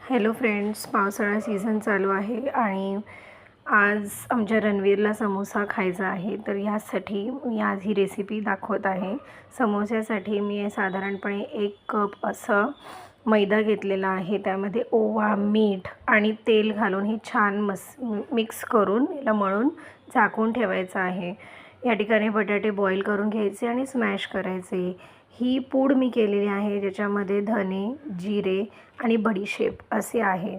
Hello friends, पावसाळा season चालू आहे आणि आज आमच्या रणवीरला समोसा खायचा आहे. तर यासाठी मी आज ही रेसिपी दाखवत आहे. समोस्यासाठी मी साधारणपणे 1 कप असं मैदा घेतलेला आहे. त्यामध्ये ओवा, मीठ आणि तेल घालून हे छान मिक्स करून याला मळून झाकून ठेवायचं आहे. या ठिकाणी बटाटे बॉईल करून घ्यायचे आणि स्मॅश करायचे. ही पूड मी केलेली आहे, ज्याच्यामध्ये धने, जिरे आणि बडीशेप असे आहे.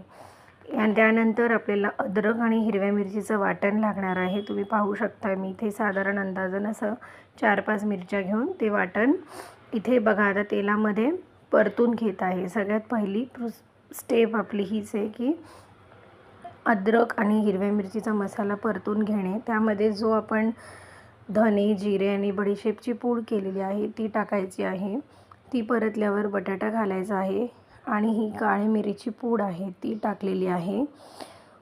आणि त्यानंतर आपल्याला अद्रक आणि हिरव्या मिरचीचं वाटण लागणार आहे. तुम्ही पाहू शकता, मी इथे साधारण अंदाजानं असं 4-5 मिरच्या घेऊन ते वाटण इथे बघा आता तेलामध्ये परतून घेत आहे. सगळ्यात पहिली स्टेप आपली हीच आहे की अद्रक आणि हिरव्या मिरचीचा मसाला परतून घेणे. त्यामध्ये जो आपण धने, जिरे आणि बडीशेपची पूड केलेली आहे ती टाकायची आहे. ती परतल्यावर बटाटा घालायचा आहे आणि ही काळी मिरीची पूड आहे ती टाकलेली आहे.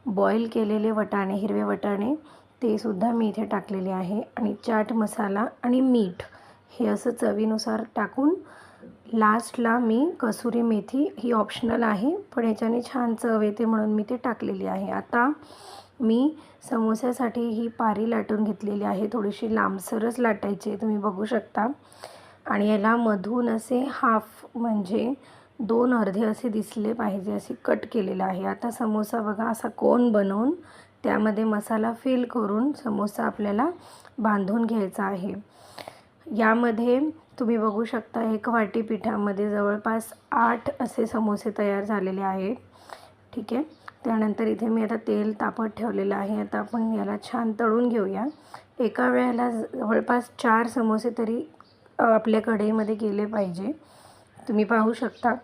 बॉईल केलेले वटाणे, हिरवे वटाणे ते सुद्धा मी इथे टाकलेले आहे आणि चाट मसाला आणि मीठ हे असं चवीनुसार टाकून लास्टला मी कसुरी मेथी ही ऑप्शनल आहे, पण याच्याने छान चव येते म्हणून मी ते टाकलेली आहे. आता मी समोस्यासाठी ही पारी लाटून घेतलेली आहे. थोडीशी लांबसरच लाटायची आहे, तुम्ही बघू शकता. आणि याला मधून असे हाफ म्हणजे 2 अर्धे असे दिसले पाहिजे असे कट केलेलं आहे. आता समोसा बघा असा कोन बनवून त्यामध्ये मसाला फिल करून समोसा आपल्याला बांधून घ्यायचा आहे. यामध्ये तुम्ही बघू शकता 1 वाटी पिठामध्ये जवळपास 8 असे समोसे तयार झालेले आहेत. ठीक आहे. त्यानंतर इथे मी आता तेल तापत ठेवलेलं आहे. आता आपण याला छान तळून घेऊया. एका वेळेला जवळपास 4 समोसे तरी आपल्या कढईमध्ये गेले पाहिजे. तुम्ही पाहू शकता,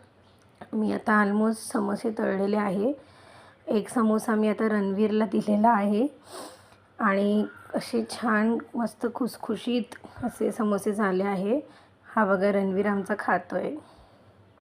मी आता ऑलमोस्ट समोसे तळलेले आहे. 1 समोसा मी आता रणवीरला दिलेला आहे आणि असे छान मस्त खुसखुशीत असे समोसे झाले आहे. हा बघा रणवीर आमचा खातोय.